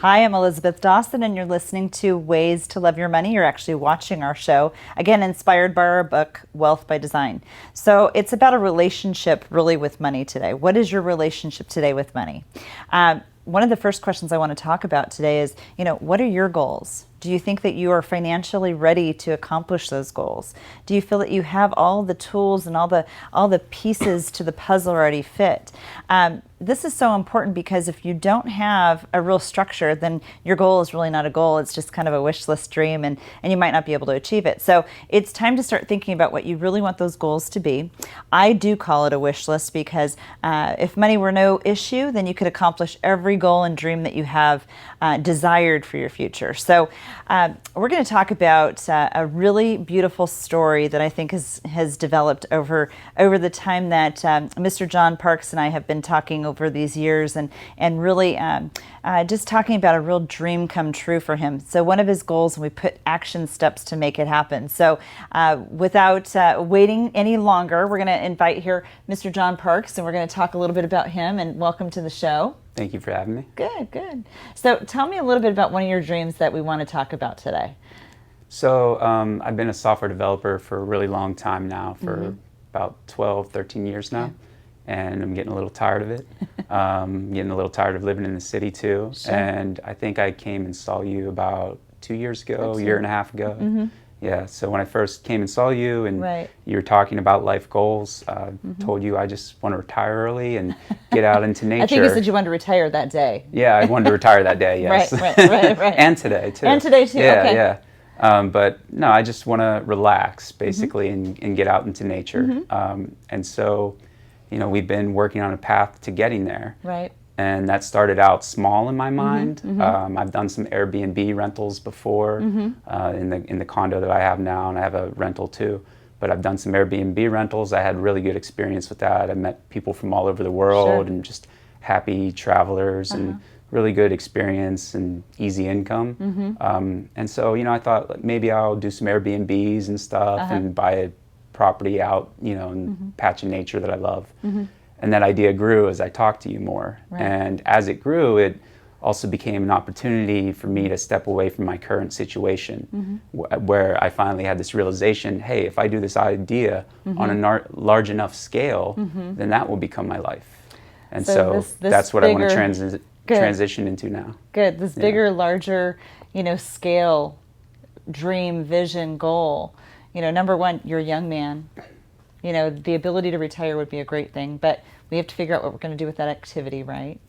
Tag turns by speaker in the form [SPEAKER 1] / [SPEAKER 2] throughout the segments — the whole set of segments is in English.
[SPEAKER 1] Hi, I'm Elisabeth Dawson, and you're listening to Ways to Love Your Money. You're actually watching our show, again, inspired by our book, Wealth by Design. So it's about a relationship really with money today. What is your relationship today with money? One of the first questions I want to talk about today is, what are your goals? Do you think that you are financially ready to accomplish those goals? Do you feel that you have all the tools and all the pieces to the puzzle already fit? This is so important because if you don't have a real structure, then your goal is really not a goal. It's just kind of a wish list dream, and you might not be able to achieve it. So it's time to start thinking about what you really want those goals to be. I do call it a wish list because if money were no issue, then you could accomplish every goal and dream that you have desired for your future. So we're going to talk about a really beautiful story that I think has developed over the time that Mr. John Parks and I have been talking over these years, and really just talking about a real dream come true for him. So one of his goals, and we put action steps to make it happen. So without waiting any longer, we're going to invite here Mr. John Parks, and we're going to talk a little bit about him. And welcome to the show.
[SPEAKER 2] Thank you for having me.
[SPEAKER 1] Good. So tell me a little bit about one of your dreams that we want to talk about today.
[SPEAKER 2] So I've been a software developer for a really long time now, for about 12, 13 years now. And I'm getting a little tired of it. Getting a little tired of living in the city too.
[SPEAKER 1] Sure.
[SPEAKER 2] And I think I came and saw you about 2 years ago, a year and a half ago. Yeah, so when I first came and saw you and you were talking about life goals, told you I just want to retire early and get out into nature.
[SPEAKER 1] I think you said you wanted to retire that day.
[SPEAKER 2] Yeah, I wanted to retire that day, yes.
[SPEAKER 1] Right.
[SPEAKER 2] And today too.
[SPEAKER 1] And today too, okay.
[SPEAKER 2] Yeah. But no, I just want to relax basically and get out into nature. And so, we've been working on a path to getting there.
[SPEAKER 1] Right.
[SPEAKER 2] And that started out small in my mind. I've done some Airbnb rentals before in the condo that I have now, and I have a rental too. But I've done some Airbnb rentals. I had really good experience with that. I met people from all over the world and just happy travelers and really good experience and easy income. And so, I thought maybe I'll do some Airbnbs and stuff and buy a property out, in patch of nature that I love. And that idea grew as I talked to you more.
[SPEAKER 1] Right.
[SPEAKER 2] And as it grew, it also became an opportunity for me to step away from my current situation, where I finally had this realization, hey, if I do this idea on a large enough scale, then that will become my life. And so
[SPEAKER 1] this
[SPEAKER 2] that's what
[SPEAKER 1] bigger,
[SPEAKER 2] I want to transition into now.
[SPEAKER 1] Good. This bigger, larger, scale, dream, vision, goal. Number one, you're a young man. The ability to retire would be a great thing, but we have to figure out what we're going to do with that activity, right?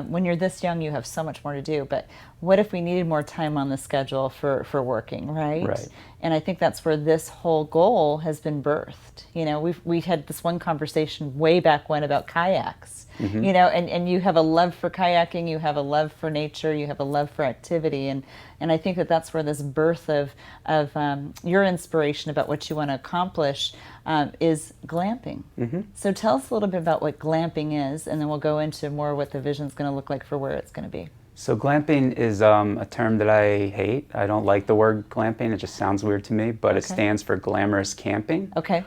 [SPEAKER 1] When you're this young, you have so much more to do, but what if we needed more time on the schedule for working, right?
[SPEAKER 2] Right.
[SPEAKER 1] And I think that's where this whole goal has been birthed. We had this one conversation way back when about kayaks, and you have a love for kayaking, you have a love for nature, you have a love for activity, and I think that's where this birth of your inspiration about what you want to accomplish is glamping. So tell us a little bit about what glamping is, and then we'll go into more what the vision's going to look like for where it's going to be.
[SPEAKER 2] So glamping is a term that I hate. I don't like the word glamping. It just sounds weird to me, but it stands for glamorous camping.
[SPEAKER 1] Okay.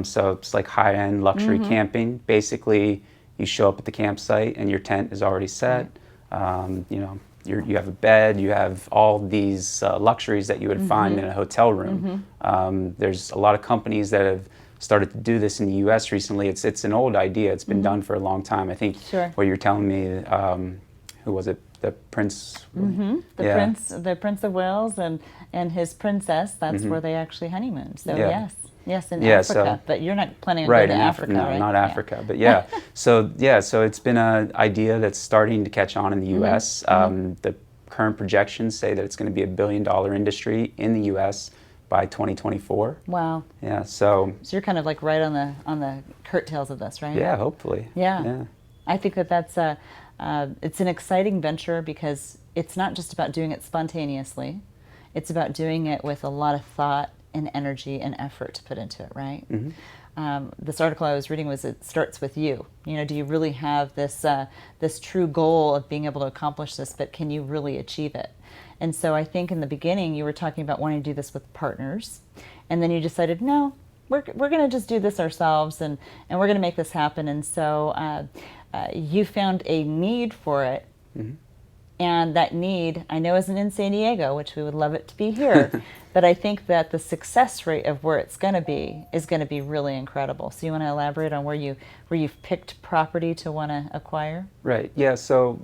[SPEAKER 2] So it's like high-end luxury camping. Basically, you show up at the campsite and your tent is already set. You have a bed, you have all these luxuries that you would find in a hotel room. There's a lot of companies that have started to do this in the U.S. recently. It's an old idea. It's been done for a long time. I think what you're telling me, who was it? The Prince?
[SPEAKER 1] The Prince of Wales and his princess, that's where they actually honeymoon. So yes, in Africa. But you're not planning on going to Africa,
[SPEAKER 2] no,
[SPEAKER 1] right?
[SPEAKER 2] Not Africa, but yeah. So it's been an idea that's starting to catch on in the U.S. The current projections say that it's going to be $1 billion industry in the U.S. by 2024.
[SPEAKER 1] Wow.
[SPEAKER 2] Yeah. So
[SPEAKER 1] you're kind of like right on the curtails of this, right?
[SPEAKER 2] Yeah, hopefully.
[SPEAKER 1] Yeah. I think that's it's an exciting venture because it's not just about doing it spontaneously. It's about doing it with a lot of thought and energy and effort to put into it, right? This article I was reading was it starts with you. Do you really have this true goal of being able to accomplish this, but can you really achieve it? And so I think in the beginning you were talking about wanting to do this with partners, and then you decided, no, we're going to just do this ourselves, and we're going to make this happen. And so you found a need for it, And that need, I know, isn't in San Diego, which we would love it to be here, but I think that the success rate of where it's going to be is going to be really incredible. So you want to elaborate on where you've picked property to want to acquire?
[SPEAKER 2] Right. Yeah. So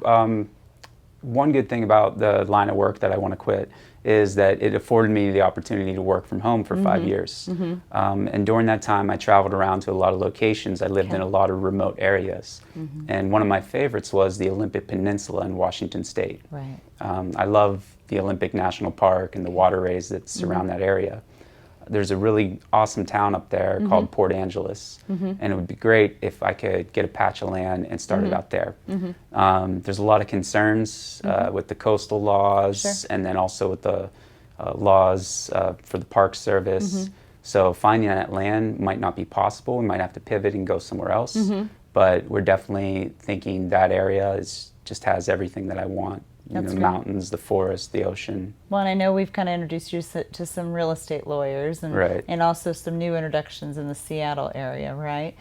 [SPEAKER 2] one good thing about the line of work that I want to quit is that it afforded me the opportunity to work from home for 5 years. And during that time, I traveled around to a lot of locations. I lived in a lot of remote areas. And one of my favorites was the Olympic Peninsula in Washington State.
[SPEAKER 1] Right.
[SPEAKER 2] I love the Olympic National Park and the waterways that surround that area. There's a really awesome town up there called Port Angeles, and it would be great if I could get a patch of land and start it out there. There's a lot of concerns with the coastal laws, and then also with the laws for the Park Service. So finding that land might not be possible. We might have to pivot and go somewhere else. But we're definitely thinking that area just has everything that I want. You know, the mountains, the forest, the ocean.
[SPEAKER 1] Well, and I know we've kind of introduced you to some real estate lawyers and also some new introductions in the Seattle area, right?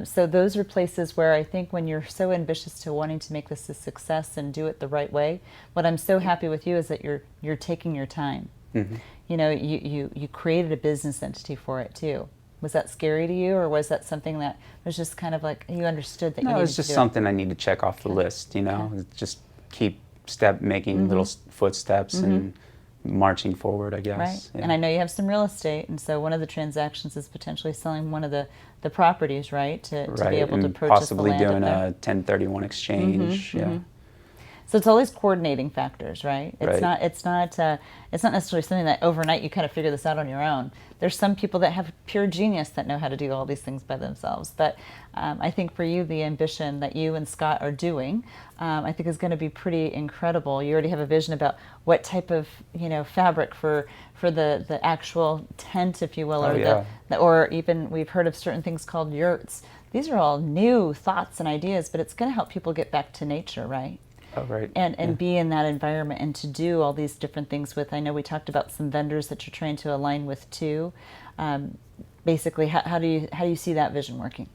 [SPEAKER 1] So those are places where I think when you're so ambitious to wanting to make this a success and do it the right way, what I'm so happy with you is that you're taking your time. You know, you created a business entity for it too. Was that scary to you, or was that something that was just kind of like you understood that you needed to do?
[SPEAKER 2] No, it was just something I need to check off the list, you know, just keep making little footsteps and marching forward, I guess.
[SPEAKER 1] Right.
[SPEAKER 2] Yeah.
[SPEAKER 1] And I know you have some real estate, and so one of the transactions is potentially selling one of the properties, right? To be able to purchase
[SPEAKER 2] possibly
[SPEAKER 1] the land
[SPEAKER 2] doing
[SPEAKER 1] up there.
[SPEAKER 2] a 1031 exchange. Yeah.
[SPEAKER 1] So it's all these coordinating factors, right? It's
[SPEAKER 2] Right.
[SPEAKER 1] not necessarily something that overnight you kind of figure this out on your own. There's some people that have pure genius that know how to do all these things by themselves. But I think for you, the ambition that you and Scott are doing, I think is going to be pretty incredible. You already have a vision about what type of fabric for the actual tent, if you will, or even we've heard of certain things called yurts. These are all new thoughts and ideas, but it's going to help people get back to nature, right?
[SPEAKER 2] Oh, right.
[SPEAKER 1] And be in that environment and to do all these different things with. I know we talked about some vendors that you're trying to align with too. Basically, how do you see that vision working?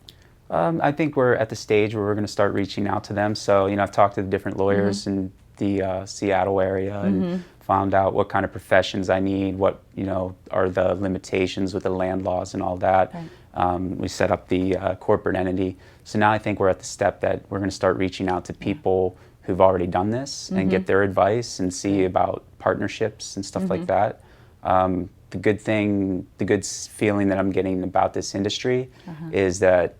[SPEAKER 2] I think we're at the stage where we're going to start reaching out to them. So, I've talked to the different lawyers in the Seattle area and found out what kind of professions I need, what, are the limitations with the land laws and all that. Right. We set up the corporate entity. So now I think we're at the step that we're going to start reaching out to people who've already done this and get their advice and see about partnerships and stuff like that. The good feeling that I'm getting about this industry is that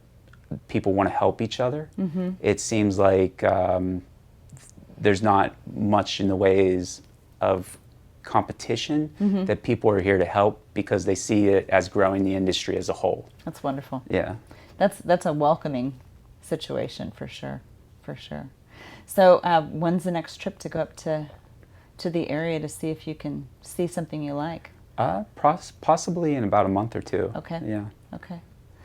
[SPEAKER 2] people want to help each other. It seems like there's not much in the ways of competition, that people are here to help because they see it as growing the industry as a whole.
[SPEAKER 1] That's wonderful.
[SPEAKER 2] Yeah.
[SPEAKER 1] That's a welcoming situation for sure. So when's the next trip to go up to the area to see if you can see something you like?
[SPEAKER 2] Possibly in about a month or two.
[SPEAKER 1] Okay.
[SPEAKER 2] Yeah.
[SPEAKER 1] Okay.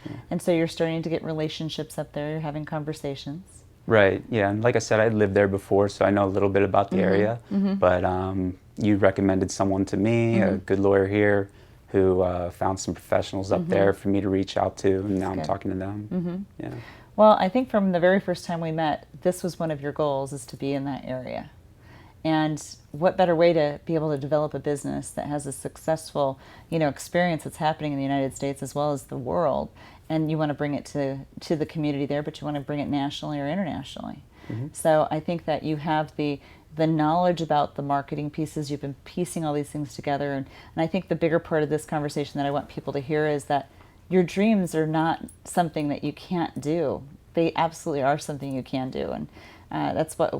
[SPEAKER 1] Yeah. And so you're starting to get relationships up there. You're having conversations.
[SPEAKER 2] Right. Yeah. And like I said, I lived there before, so I know a little bit about the area. But you recommended someone to me, a good lawyer here, who found some professionals up there for me to reach out to, and now I'm talking to them. Yeah.
[SPEAKER 1] Well, I think from the very first time we met, this was one of your goals, is to be in that area. And what better way to be able to develop a business that has a successful, experience that's happening in the United States as well as the world, and you want to bring it to the community there, but you want to bring it nationally or internationally. So I think that you have the knowledge about the marketing pieces. You've been piecing all these things together, and I think the bigger part of this conversation that I want people to hear is that your dreams are not something that you can't do. They absolutely are something you can do. And that's what,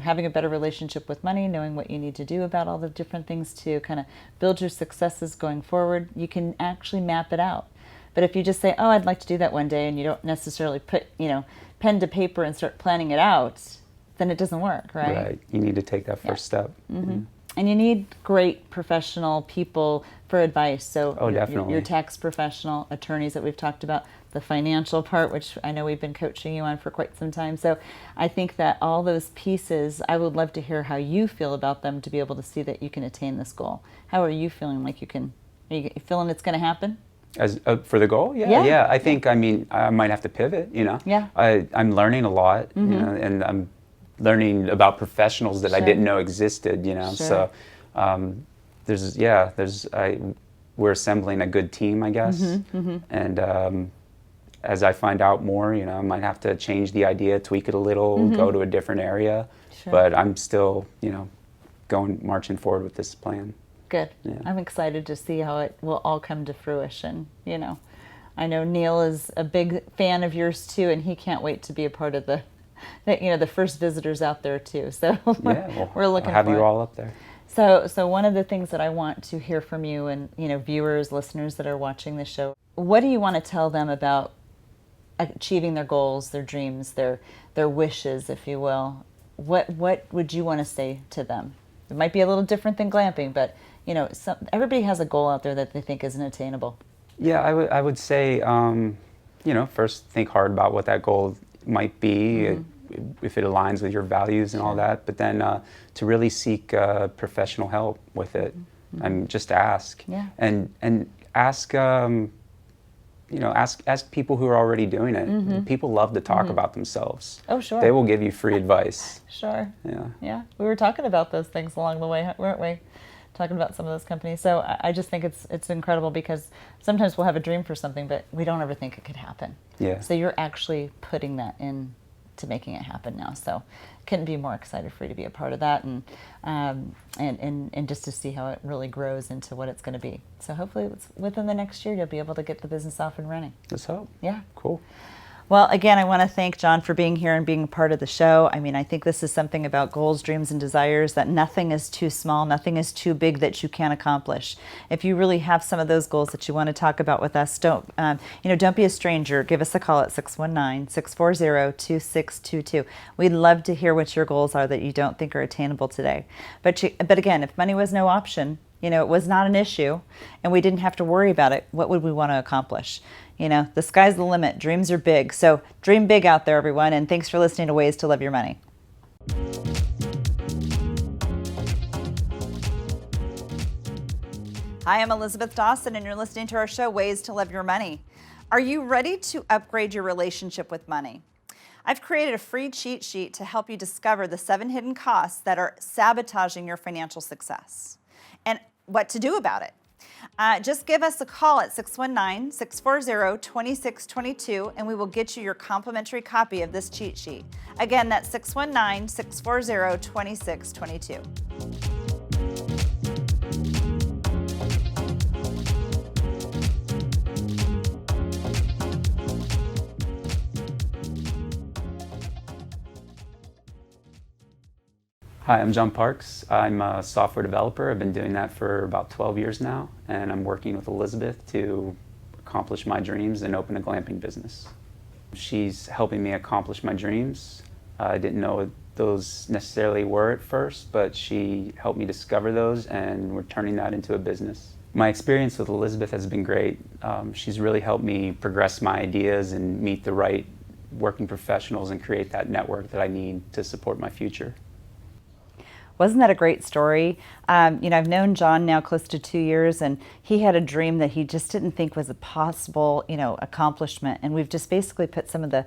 [SPEAKER 1] having a better relationship with money, knowing what you need to do about all the different things to kind of build your successes going forward, you can actually map it out. But if you just say, oh, I'd like to do that one day, and you don't necessarily put, pen to paper and start planning it out, then it doesn't work, right?
[SPEAKER 2] Right. You need to take that first step.
[SPEAKER 1] And you need great professional people for advice. So
[SPEAKER 2] definitely.
[SPEAKER 1] Your tax professional, attorneys that we've talked about, the financial part, which I know we've been coaching you on for quite some time. So I think that all those pieces, I would love to hear how you feel about them to be able to see that you can attain this goal. How are you feeling like you can? Are you feeling it's going to happen?
[SPEAKER 2] As for the goal, yeah. I think I might have to pivot.
[SPEAKER 1] Yeah.
[SPEAKER 2] I'm learning a lot, and I'm learning about professionals that I didn't know existed, you know.
[SPEAKER 1] Sure.
[SPEAKER 2] So we're assembling a good team, I guess. And as I find out more, you know, I might have to change the idea, tweak it a little, go to a different area.
[SPEAKER 1] Sure.
[SPEAKER 2] But I'm still, you know, marching forward with this plan.
[SPEAKER 1] Good.
[SPEAKER 2] Yeah.
[SPEAKER 1] I'm excited to see how it will all come to fruition, you know. I know Neil is a big fan of yours too, and he can't wait to be a part of the first visitors out there too. So we're looking
[SPEAKER 2] I'll have
[SPEAKER 1] for
[SPEAKER 2] you
[SPEAKER 1] it.
[SPEAKER 2] all up there.
[SPEAKER 1] So one of the things that I want to hear from you and, you know, viewers, listeners that are watching the show, what do you want to tell them about achieving their goals, their dreams, their wishes, if you will? What would you want to say to them? It might be a little different than glamping, but, you know, everybody has a goal out there that they think isn't attainable.
[SPEAKER 2] Yeah, I would say, you know, first think hard about what that goal might be, if it aligns with your values and all that. But then to really seek professional help with it. I mean, just ask.
[SPEAKER 1] Yeah.
[SPEAKER 2] And ask, you know, ask people who are already doing it. People love to talk about themselves.
[SPEAKER 1] Oh, sure.
[SPEAKER 2] They will give you free advice.
[SPEAKER 1] Sure.
[SPEAKER 2] Yeah.
[SPEAKER 1] Yeah. We were talking about those things along the way, weren't we? Talking about some of those companies. So I just think it's incredible because sometimes we'll have a dream for something, but we don't ever think it could happen.
[SPEAKER 2] Yeah.
[SPEAKER 1] So you're actually putting that in to making it happen now. So couldn't be more excited for you to be a part of that and just to see how it really grows into what it's going to be. So hopefully within the next year, you'll be able to get the business off and running.
[SPEAKER 2] Let's hope.
[SPEAKER 1] Yeah.
[SPEAKER 2] Cool.
[SPEAKER 1] Well, again, I want to thank John for being here and being a part of the show. I mean, I think this is something about goals, dreams, and desires, that nothing is too small, nothing is too big that you can't accomplish. If you really have some of those goals that you want to talk about with us, don't be a stranger. Give us a call at 619-640-2622. We'd love to hear what your goals are that you don't think are attainable today. But again, if money was no option, you know, it was not an issue, and we didn't have to worry about it, what would we want to accomplish? You know, the sky's the limit. Dreams are big. So dream big out there, everyone. And thanks for listening to Ways to Love Your Money. Hi, I'm Elisabeth Dawson, and you're listening to our show, Ways to Love Your Money. Are you ready to upgrade your relationship with money? I've created a free cheat sheet to help you discover the 7 hidden costs that are sabotaging your financial success and what to do about it. Just give us a call at 619-640-2622 and we will get you your complimentary copy of this cheat sheet. Again, that's 619-640-2622.
[SPEAKER 2] Hi, I'm John Parks. I'm a software developer. I've been doing that for about 12 years now, and I'm working with Elisabeth to accomplish my dreams and open a glamping business. She's helping me accomplish my dreams. I didn't know what those necessarily were at first, but she helped me discover those, and we're turning that into a business. My experience with Elisabeth has been great. She's really helped me progress my ideas and meet the right working professionals and create that network that I need to support my future.
[SPEAKER 1] Wasn't that a great story? I've known John now close to 2 years, and he had a dream that he just didn't think was a possible, accomplishment. And we've just basically put some of the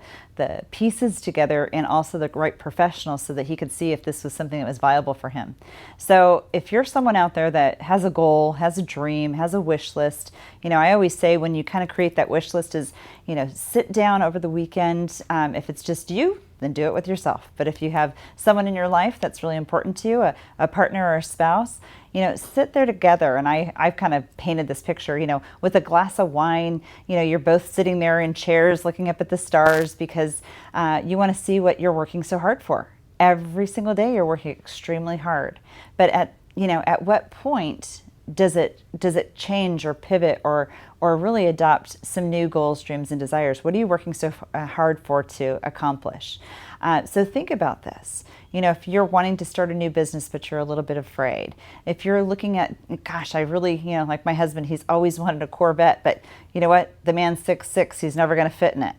[SPEAKER 1] pieces together and also the right professionals so that he could see if this was something that was viable for him. So if you're someone out there that has a goal, has a dream, has a wish list, I always say when you kind of create that wish list is, sit down over the weekend. If it's just you, then do it with yourself. But if you have someone in your life that's really important to you, a partner or a spouse, sit there together. And I've kind of painted this picture, with a glass of wine, you're both sitting there in chairs looking up at the stars because you want to see what you're working so hard for. Every single day you're working extremely hard. But at what point does it change or pivot or really adopt some new goals, dreams, and desires? What are you working so hard for to accomplish? So think about this. If you're wanting to start a new business, but you're a little bit afraid. If you're looking at, gosh, I really, like my husband, he's always wanted a Corvette, but you know what? The man's 6'6", he's never going to fit in it.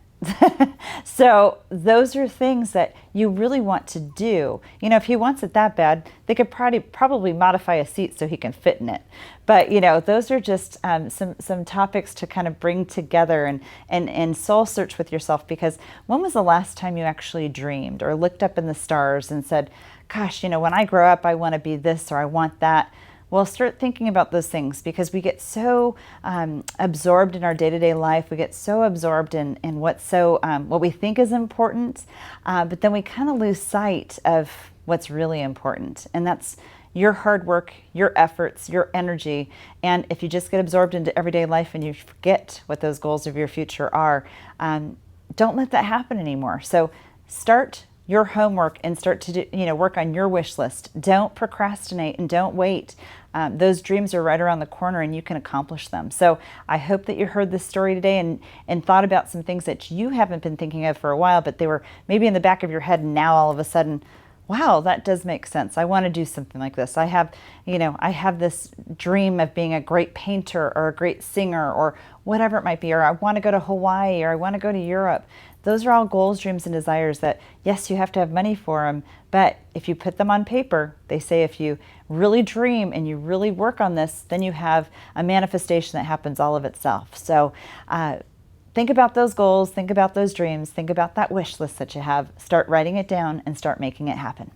[SPEAKER 1] So those are things that you really want to do. You know, if he wants it that bad, they could probably modify a seat so he can fit in it. But, you know, those are just some topics to kind of bring together and soul search with yourself, because when was the last time you actually dreamed or looked up in the stars and said, gosh, you know, when I grow up, I want to be this or I want that. Well, start thinking about those things, because we get so absorbed in our day-to-day life. We get so absorbed in what we think is important, but then we kind of lose sight of what's really important, and that's your hard work, your efforts, your energy. And if you just get absorbed into everyday life and you forget what those goals of your future are, don't let that happen anymore. So start your homework and start to work on your wish list. Don't procrastinate and don't wait. Those dreams are right around the corner and you can accomplish them. So I hope that you heard this story today and thought about some things that you haven't been thinking of for a while, but they were maybe in the back of your head, and now all of a sudden, wow, that does make sense. I want to do something like this. I have this dream of being a great painter or a great singer or whatever it might be, or I want to go to Hawaii, or I want to go to Europe. Those are all goals, dreams, and desires that, yes, you have to have money for them, but if you put them on paper, they say if you really dream and you really work on this, then you have a manifestation that happens all of itself. So think about those goals, think about those dreams, think about that wish list that you have, start writing it down and start making it happen.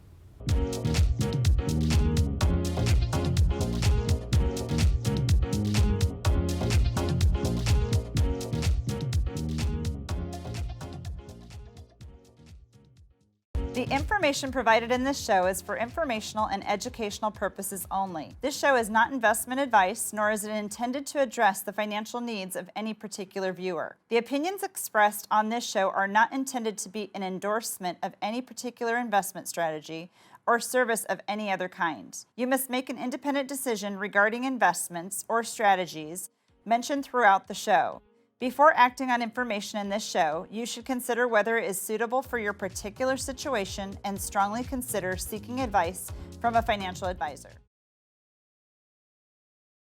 [SPEAKER 1] The information provided in this show is for informational and educational purposes only. This show is not investment advice, nor is it intended to address the financial needs of any particular viewer. The opinions expressed on this show are not intended to be an endorsement of any particular investment strategy or service of any other kind. You must make an independent decision regarding investments or strategies mentioned throughout the show. Before acting on information in this show, you should consider whether it is suitable for your particular situation and strongly consider seeking advice from a financial advisor.